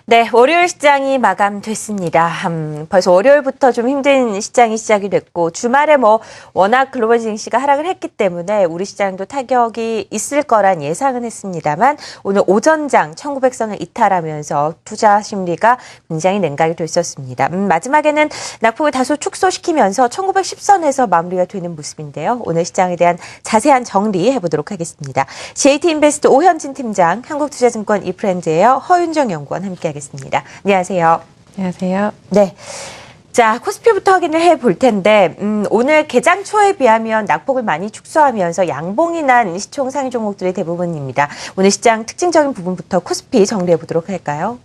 네, 월요일 시장이 마감됐습니다. 벌써 월요일부터 좀 힘든 시장이 시작이 됐고 주말에 워낙 글로벌 증시가 하락을 했기 때문에 우리 시장도 타격이 있을 거란 예상은 했습니다만 오늘 오전장 1900선을 이탈하면서 투자 심리가 굉장히 냉각이 됐었습니다. 마지막에는 낙폭을 다소 축소시키면서 1910선에서 마무리가 되는 모습인데요. 오늘 시장에 대한 자세한 정리해 보도록 하겠습니다. JT인베스트 오현진 팀장, 한국투자증권 이프렌드에어 허윤정 연구원 함께하겠습니다. 안녕하세요. 안녕하세요. 네. 자, 코스피부터 확인을 해볼 텐데 오늘 개장 초에 비하면 낙폭을 많이 축소하면서 양봉이 난 시총 상위 종목들이 대부분입니다. 오늘 시장 특징적인 부분부터 코스피 정리해 보도록 할까요?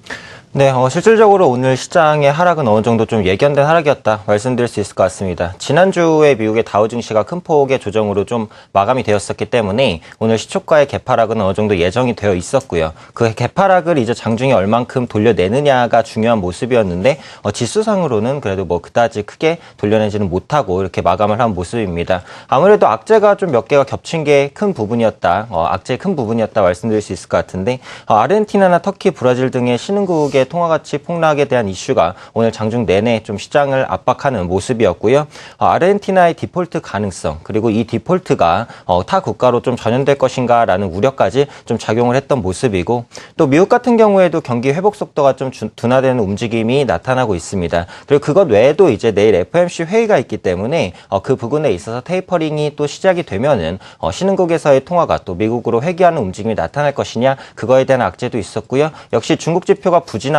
네, 실질적으로 오늘 시장의 하락은 어느 정도 좀 예견된 하락이었다 말씀드릴 수 있을 것 같습니다. 지난주에 미국의 다우 증시가 큰 폭의 조정으로 좀 마감이 되었었기 때문에 오늘 시초가의 개파락은 어느 정도 예정이 되어 있었고요. 그 개파락을 이제 장중에 얼만큼 돌려내느냐가 중요한 모습이었는데 지수상으로는 그래도 그다지 크게 돌려내지는 못하고 이렇게 마감을 한 모습입니다. 아무래도 악재가 좀 몇 개가 겹친 게 큰 부분이었다. 악재의 큰 부분이었다 말씀드릴 수 있을 것 같은데 아르헨티나나 터키, 브라질 등의 신흥국의 통화 가치 폭락에 대한 이슈가 오늘 장중 내내 좀 시장을 압박하는 모습이었고요. 아르헨티나의 디폴트 가능성 그리고 이 디폴트가 타 국가로 좀 전염될 것인가라는 우려까지 좀 작용을 했던 모습이고 또 미국 같은 경우에도 경기 회복 속도가 좀 둔화되는 움직임이 나타나고 있습니다. 그리고 그것 외에도 이제 내일 FOMC 회의가 있기 때문에 그 부분에 있어서 테이퍼링이 또 시작이 되면은 신흥국에서의 통화가 또 미국으로 회귀하는 움직임이 나타날 것이냐 그거에 대한 악재도 있었고요. 역시 중국 지표가 부진하면서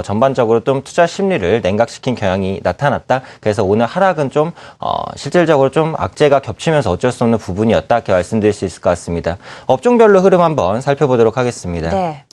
전반적으로 좀 투자 심리를 냉각시킨 경향이 나타났다. 그래서 오늘 하락은 좀 실질적으로 좀 악재가 겹치면서 어쩔 수 없는 부분이었다. 이렇게 말씀드릴 수 있을 것 같습니다. 업종별로 흐름 한번 살펴보도록 하겠습니다. 네.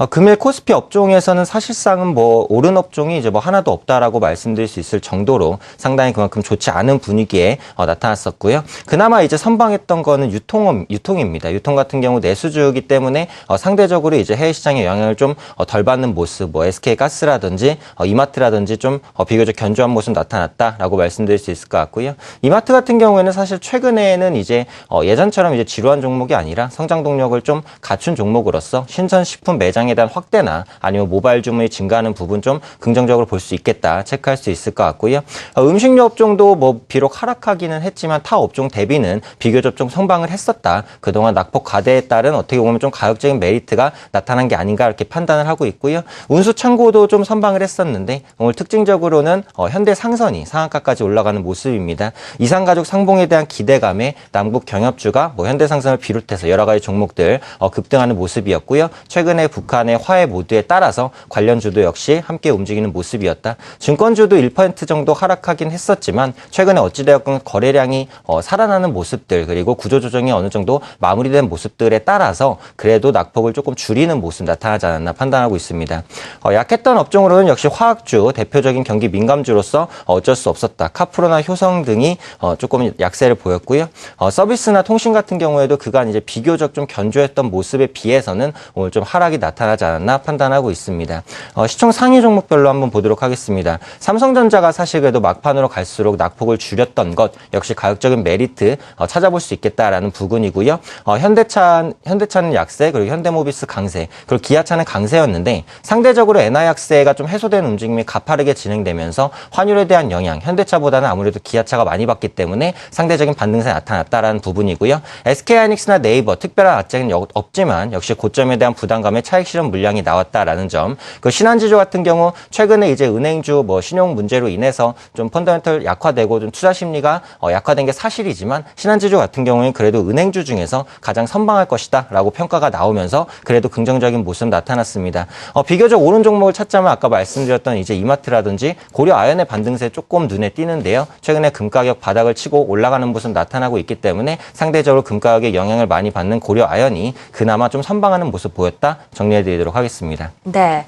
금일 코스피 업종에서는 사실상은 오른 업종이 이제 하나도 없다라고 말씀드릴 수 있을 정도로 상당히 그만큼 좋지 않은 분위기에 나타났었고요. 그나마 이제 선방했던 거는 유통입니다. 유통 같은 경우 내수주이기 때문에 상대적으로 이제 해외 시장의 영향을 좀 덜 받는 모습, SK가스라든지 이마트라든지 좀 비교적 견조한 모습 나타났다라고 말씀드릴 수 있을 것 같고요. 이마트 같은 경우에는 사실 최근에는 이제 예전처럼 이제 지루한 종목이 아니라 성장 동력을 좀 갖춘 종목으로서 신선식품 매장에 대한 확대나 아니면 모바일 주문이 증가하는 부분 좀 긍정적으로 볼 수 있겠다 체크할 수 있을 것 같고요. 음식료 업종도 비록 하락하기는 했지만 타 업종 대비는 비교적 좀 성방을 했었다. 그동안 낙폭 과대에 따른 어떻게 보면 좀 가격적인 메리트가 나타난 게 아닌가 이렇게 판단을 하고 있고요. 운수 창고도 좀 선방을 했었는데 오늘 특징적으로는 현대 상선이 상한가까지 올라가는 모습입니다. 이산가족 상봉에 대한 기대감에 남북 경협주가 현대 상선을 비롯해서 여러 가지 종목들 급등하는 모습이었고요. 최근에 북한의 화해 모드에 따라서 관련주도 역시 함께 움직이는 모습이었다. 증권주도 1% 정도 하락하긴 했었지만 최근에 어찌되었건 거래량이 살아나는 모습들 그리고 구조조정이 어느 정도 마무리된 모습들에 따라서 그래도 낙폭을 조금 줄이는 모습 나타나지 않았나 판단하고 있습니다. 약했던 업종으로는 역시 화학주, 대표적인 경기 민감주로서 어쩔 수 없었다. 카프로나 효성 등이 조금 약세를 보였고요. 서비스나 통신 같은 경우에도 그간 이제 비교적 좀 견조했던 모습에 비해서는 오늘 좀 하락이 나타나지 않았나 판단하고 있습니다. 시총 상위 종목별로 한번 보도록 하겠습니다. 삼성전자가 사실 그래도 막판으로 갈수록 낙폭을 줄였던 것 역시 가격적인 메리트 찾아볼 수 있겠다라는 부분이고요. 현대차는 약세 그리고 현대모비스 강세 그리고 기아차는 강세였는데 상대적으로 엔화 약세가 좀 해소되는 움직임이 가파르게 진행되면서 환율에 대한 영향 현대차보다는 아무래도 기아차가 많이 받기 때문에 상대적인 반등세 나타났다라는 부분이고요. SK하이닉스나 네이버 특별한 악재는 없지만 역시 고점에 대한 부담감에 차익 실현 물량이 나왔다라는 점. 그 신한지주 같은 경우 최근에 이제 은행주 신용 문제로 인해서 좀 펀더멘털 약화되고 좀 투자 심리가 약화된 게 사실이지만 신한지주 같은 경우는 그래도 은행주 중에서 가장 선방할 것이다라고 평가가 나오면서 그래도 긍정적인 모습 나타났습니다. 비교적 오른 종목을 찾자면 아까 말씀드렸던 이제 이마트라든지 고려 아연의 반등세 조금 눈에 띄는데요. 최근에 금 가격 바닥을 치고 올라가는 모습 나타나고 있기 때문에 상대적으로 금 가격에 영향을 많이 받는 고려 아연이 그나마 좀 선방하는 모습 보였다. 정리해드리도록 하겠습니다. 네.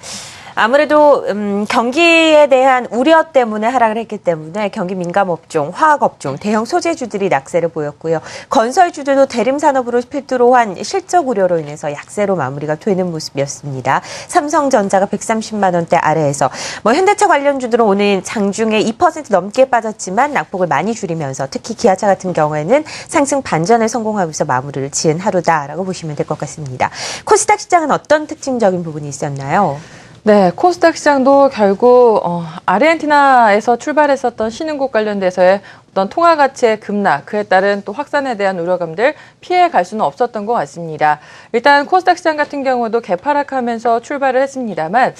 아무래도 경기에 대한 우려 때문에 하락을 했기 때문에 경기 민감업종, 화학업종, 대형 소재주들이 낙세를 보였고요. 건설주들도 대림산업으로 필두로 한 실적 우려로 인해서 약세로 마무리가 되는 모습이었습니다. 삼성전자가 130만 원대 아래에서 현대차 관련주들은 오늘 장중에 2% 넘게 빠졌지만 낙폭을 많이 줄이면서 특히 기아차 같은 경우에는 상승 반전에 성공하면서 마무리를 지은 하루다라고 보시면 될 것 같습니다. 코스닥 시장은 어떤 특징적인 부분이 있었나요? 네, 코스닥 시장도 결국 아르헨티나에서 출발했었던 신흥국 관련돼서의 어떤 통화 가치의 급락, 그에 따른 또 확산에 대한 우려감들 피해 갈 수는 없었던 것 같습니다. 일단 코스닥 시장 같은 경우도 개파락하면서 출발을 했습니다만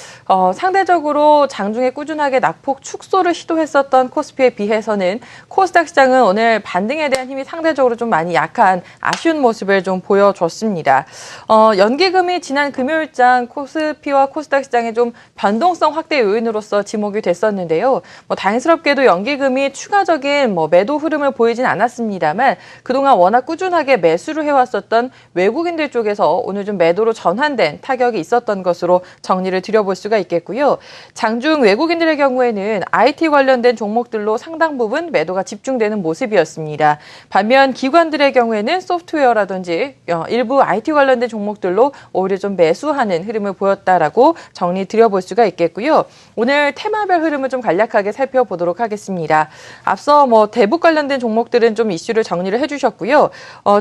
상대적으로 장중에 꾸준하게 낙폭 축소를 시도했었던 코스피에 비해서는 코스닥 시장은 오늘 반등에 대한 힘이 상대적으로 좀 많이 약한 아쉬운 모습을 좀 보여줬습니다. 연기금이 지난 금요일장 코스피와 코스닥 시장의 좀 변동성 확대 요인으로서 지목이 됐었는데요. 다행스럽게도 연기금이 추가적인 매도 흐름을 보이진 않았습니다만 그동안 워낙 꾸준하게 매수를 해왔었던 외국인들 쪽에서 오늘 좀 매도로 전환된 타격이 있었던 것으로 정리를 드려볼 수가 있겠고요. 장중 외국인들의 경우에는 IT 관련된 종목들로 상당 부분 매도가 집중되는 모습이었습니다. 반면 기관들의 경우에는 소프트웨어라든지 일부 IT 관련된 종목들로 오히려 좀 매수하는 흐름을 보였다라고 정리 드려볼 수가 있겠고요. 오늘 테마별 흐름을 좀 간략하게 살펴보도록 하겠습니다. 앞서 대북 관련된 종목들은 좀 이슈를 정리를 해주셨고요.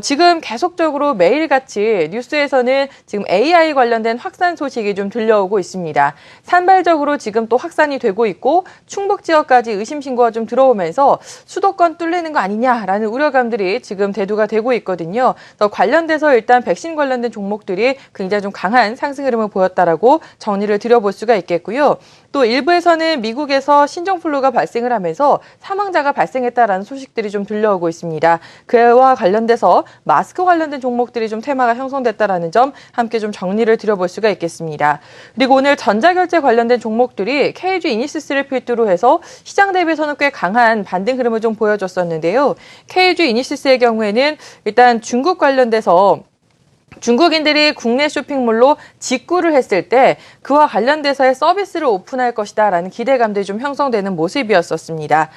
지금 계속적으로 매일같이 뉴스에서는 지금 AI 관련된 확산 소식이 좀 들려오고 있습니다. 산발적으로 지금 또 확산이 되고 있고 충북 지역까지 의심 신고가 좀 들어오면서 수도권 뚫리는 거 아니냐라는 우려감들이 지금 대두가 되고 있거든요. 더 관련돼서 일단 백신 관련된 종목들이 굉장히 좀 강한 상승 흐름을 보였다라고 정리를 드려볼 수가 있겠고요. 또 일부에서는 미국에서 신종플루가 발생을 하면서 사망자가 발생했다라는 소식들이 좀 들려오고 있습니다. 그와 관련돼서 마스크 관련된 종목들이 좀 테마가 형성됐다라는 점 함께 좀 정리를 드려볼 수가 있겠습니다. 그리고 오늘 전자결제 관련된 종목들이 KG 이니시스를 필두로 해서 시장 대비해서는 꽤 강한 반등 흐름을 좀 보여줬었는데요. KG 이니시스의 경우에는 일단 중국 관련돼서 중국인들이 국내 쇼핑몰로 직구를 했을 때 그와 관련돼서의 서비스를 오픈할 것이다라는 기대감들이 좀 형성되는 모습이었었습니다.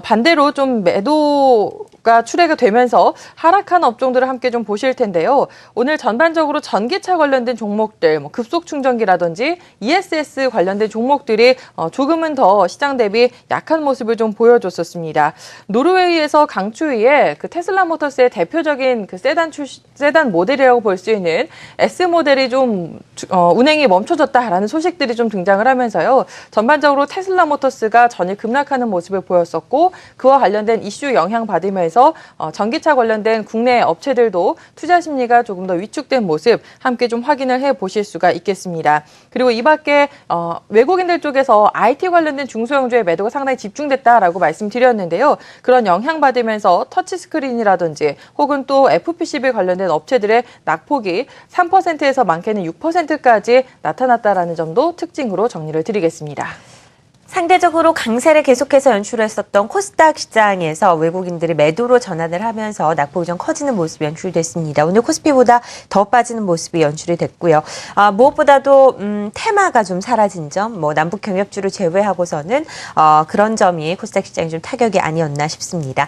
반대로 좀 매도가 출회가 되면서 하락한 업종들을 함께 좀 보실 텐데요. 오늘 전반적으로 전기차 관련된 종목들, 급속 충전기라든지 ESS 관련된 종목들이 조금은 더 시장 대비 약한 모습을 좀 보여줬었습니다. 노르웨이에서 강추위에 그 테슬라 모터스의 대표적인 그 세단 모델이라고 볼 수 있는 S 모델이 좀 운행이 멈춰졌다라는 소식들이 좀 등장을 하면서요. 전반적으로 테슬라 모터스가 전일 급락하는 모습을 보였었고 그와 관련된 이슈 영향 받으면서 전기차 관련된 국내 업체들도 투자 심리가 조금 더 위축된 모습 함께 좀 확인을 해 보실 수가 있겠습니다. 그리고 이 밖에 외국인들 쪽에서 IT 관련된 중소형주의 매도가 상당히 집중됐다라고 말씀드렸는데요. 그런 영향 받으면서 터치스크린이라든지 혹은 또 FPCB 관련된 업체들의 낙폭이 3%에서 많게는 6%까지 나타났다라는 점도 특징으로 정리를 드리겠습니다. 상대적으로 강세를 계속해서 연출했었던 코스닥 시장에서 외국인들이 매도로 전환을 하면서 낙폭이 좀 커지는 모습이 연출됐습니다. 오늘 코스피보다 더 빠지는 모습이 연출이 됐고요. 무엇보다도 테마가 좀 사라진 점, 남북 경협주를 제외하고서는 그런 점이 코스닥 시장에 좀 타격이 아니었나 싶습니다.